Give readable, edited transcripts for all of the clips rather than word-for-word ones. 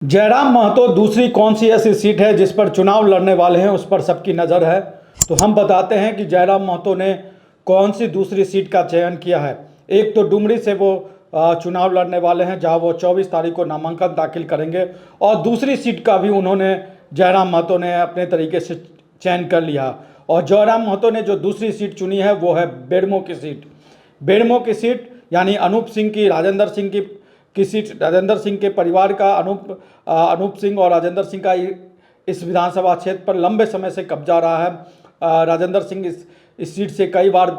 जयराम महतो दूसरी कौन सी ऐसी सीट है जिस पर चुनाव लड़ने वाले हैं, उस पर सबकी नज़र है। तो हम बताते हैं कि जयराम महतो ने कौन सी दूसरी सीट का चयन किया है। एक तो डुमरी से वो चुनाव लड़ने वाले हैं, जहां वो 24 तारीख को नामांकन दाखिल करेंगे, और दूसरी सीट का भी उन्होंने जयराम महतो ने अपने तरीके से चयन कर लिया। और जयराम महतो ने जो दूसरी सीट चुनी है वो है बेड़मो की सीट। बेड़मो की सीट यानी अनूप सिंह की, राजेंद्र सिंह की सीट, राजेंद्र सिंह के परिवार का, अनूप सिंह और राजेंद्र सिंह का इस विधानसभा क्षेत्र पर लंबे समय से कब्जा रहा है। राजेंद्र सिंह इस सीट से कई बार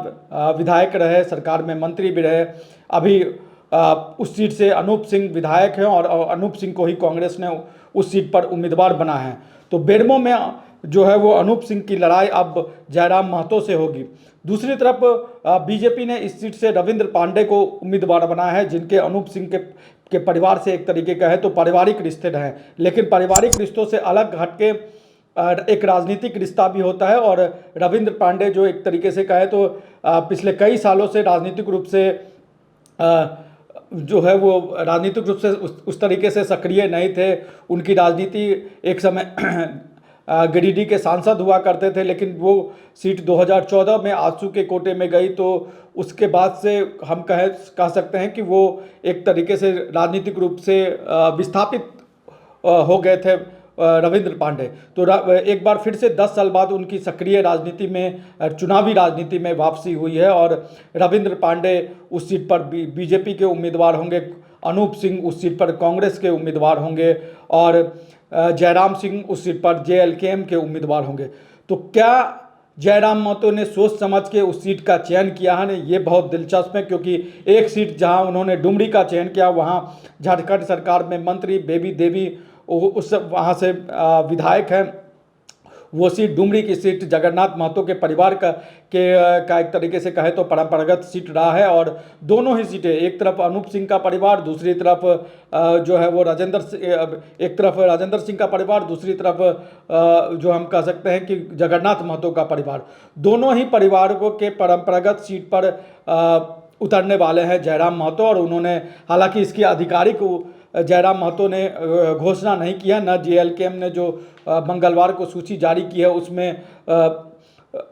विधायक रहे, सरकार में मंत्री भी रहे। अभी उस सीट से अनूप सिंह विधायक हैं और अनूप सिंह को ही कांग्रेस ने उस सीट पर उम्मीदवार बना है। तो बेड़मो में जो है वो अनूप सिंह की लड़ाई अब जयराम महतो से होगी। दूसरी तरफ बीजेपी ने इस सीट से रविंद्र पांडे को उम्मीदवार बनाया है, जिनके अनूप सिंह के परिवार से एक तरीके का है तो पारिवारिक रिश्ते रहे, लेकिन पारिवारिक रिश्तों से अलग हटके एक राजनीतिक रिश्ता भी होता है। और रविंद्र पांडे जो एक तरीके से कहे तो पिछले कई सालों से राजनीतिक रूप से जो है वो राजनीतिक रूप से उस तरीके से सक्रिय नहीं थे। उनकी राजनीति एक समय गिरिडीह के सांसद हुआ करते थे, लेकिन वो सीट 2014 में आजसू के कोटे में गई। तो उसके बाद से हम कह सकते हैं कि वो एक तरीके से राजनीतिक रूप से विस्थापित हो गए थे रविंद्र पांडे। तो एक बार फिर से 10 साल बाद उनकी सक्रिय राजनीति में, चुनावी राजनीति में वापसी हुई है, और रविंद्र पांडे उस सीट पर बीजेपी के उम्मीदवार होंगे, अनूप सिंह उस सीट पर कांग्रेस के उम्मीदवार होंगे, और जयराम सिंह उस सीट पर जेएलकेएम के उम्मीदवार होंगे। तो क्या जयराम महतो ने सोच समझ के उस सीट का चयन किया है, ये बहुत दिलचस्प है, क्योंकि एक सीट जहां उन्होंने डुमरी का चयन किया, वहां झारखंड सरकार में मंत्री बेबी देवी उस वहाँ से विधायक हैं। वो सीट, डुमरी की सीट, जगन्नाथ महतो के परिवार का एक तरीके से कहे तो परंपरागत सीट रहा है। और दोनों ही सीटें, एक तरफ अनूप सिंह का परिवार, दूसरी तरफ जो है वो एक तरफ राजेंद्र सिंह का परिवार, दूसरी तरफ जो हम कह सकते हैं कि जगन्नाथ महतो का परिवार, दोनों ही परिवारों के परंपरागत सीट पर उतरने वाले हैं जयराम महतो। और उन्होंने, हालांकि इसकी आधिकारिक जयराम महतो ने घोषणा नहीं किया, न जेएलकेएम ने जो मंगलवार को सूची जारी की है उसमें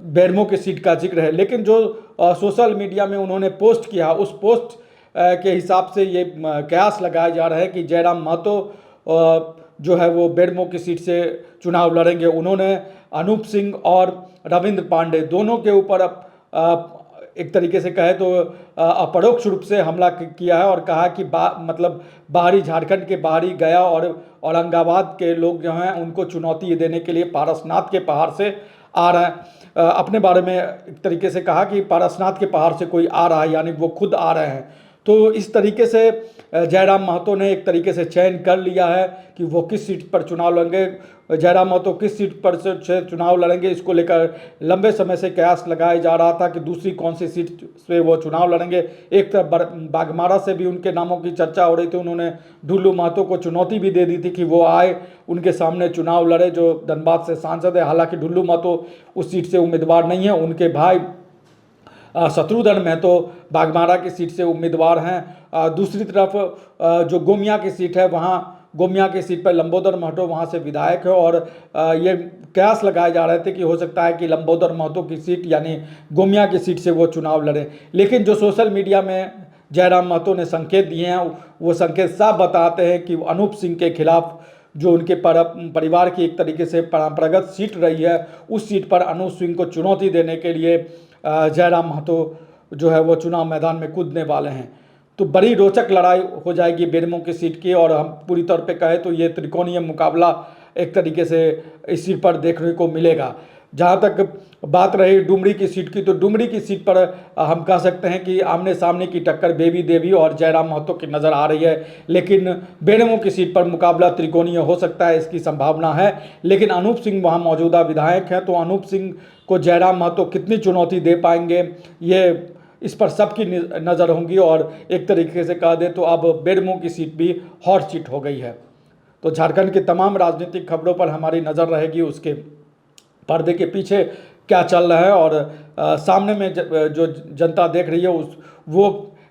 बेड़मो की सीट का जिक्र है, लेकिन जो सोशल मीडिया में उन्होंने पोस्ट किया, उस पोस्ट के हिसाब से ये कयास लगाया जा रहा है कि जयराम महतो जो है वो बेड़मो की सीट से चुनाव लड़ेंगे। उन्होंने अनूप सिंह और रविंद्र पांडे दोनों के ऊपर एक तरीके से कहे तो अपरोक्ष रूप से हमला किया है, और कहा कि मतलब बाहरी झारखंड के, बाहरी गया और औरंगाबाद के लोग जो हैं उनको चुनौती देने के लिए पारसनाथ के पहाड़ से आ रहे हैं। अपने बारे में एक तरीके से कहा कि पारसनाथ के पहाड़ से कोई आ रहा है, यानी वो खुद आ रहे हैं। तो इस तरीके से जयराम महतो ने एक तरीके से चयन कर लिया है कि वो किस सीट पर चुनाव लड़ेंगे। जयराम महतो किस सीट पर से चुनाव लड़ेंगे, इसको लेकर लंबे समय से कयास लगाया जा रहा था कि दूसरी कौन सी सीट से वो चुनाव लड़ेंगे। एक तरफ बागमारा से भी उनके नामों की चर्चा हो रही थी, उन्होंने ढुल्लू महतो को चुनौती भी दे दी थी कि वो आए, उनके सामने चुनाव लड़े, जो धनबाद से सांसद है। हालांकि ढुल्लू महतो उस सीट से उम्मीदवार नहीं है, उनके भाई शत्रुघ्न महतो बागमारा की सीट से उम्मीदवार हैं। दूसरी तरफ जो गोमिया की सीट है, वहाँ गोमिया की सीट पर लंबोदर महतो वहाँ से विधायक है, और ये कयास लगाए जा रहे थे कि हो सकता है कि लंबोदर महतो की सीट यानी गोमिया की सीट से वो चुनाव लड़े। लेकिन जो सोशल मीडिया में जयराम महतो ने संकेत दिए हैं, वो संकेत साफ बताते हैं कि अनूप सिंह के खिलाफ, जो उनके परिवार की एक तरीके से परंपरागत सीट रही है, उस सीट पर अनूप सिंह को चुनौती देने के लिए जयराम महतो जो है वो चुनाव मैदान में कूदने वाले हैं। तो बड़ी रोचक लड़ाई हो जाएगी बेड़मो की सीट की, और हम पूरी तौर पे कहें तो ये त्रिकोणीय मुकाबला एक तरीके से इस सीट पर देखने को मिलेगा। जहाँ तक बात रही डुमरी की सीट की, तो डुमरी की सीट पर हम कह सकते हैं कि आमने सामने की टक्कर बेबी देवी और जयराम महतो की नज़र आ रही है, लेकिन बेड़मो की सीट पर मुकाबला त्रिकोणीय हो सकता है, इसकी संभावना है। लेकिन अनूप सिंह वहाँ मौजूदा विधायक हैं, तो अनूप सिंह को जयराम महतो कितनी चुनौती दे पाएंगे, ये इस पर सबकी नज़र होंगी। और एक तरीके से कह दे तो अब बेड़मो की सीट भी हॉट सीट हो गई है। तो झारखंड की तमाम राजनीतिक खबरों पर हमारी नज़र रहेगी, उसके पर्दे के पीछे क्या चल रहा है, और सामने में जो जनता देख रही है वो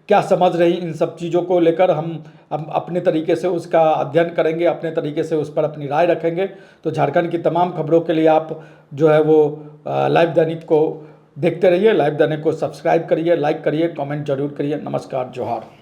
क्या समझ रही इन सब चीज़ों को लेकर, हम अपने तरीके से उसका अध्ययन करेंगे, अपने तरीके से उस पर अपनी राय रखेंगे। तो झारखंड की तमाम खबरों के लिए आप जो है वो लाइव दैनिक को देखते रहिए, लाइव दैनिक को सब्सक्राइब करिए, लाइक करिए, कमेंट जरूर करिए। नमस्कार, जोहार।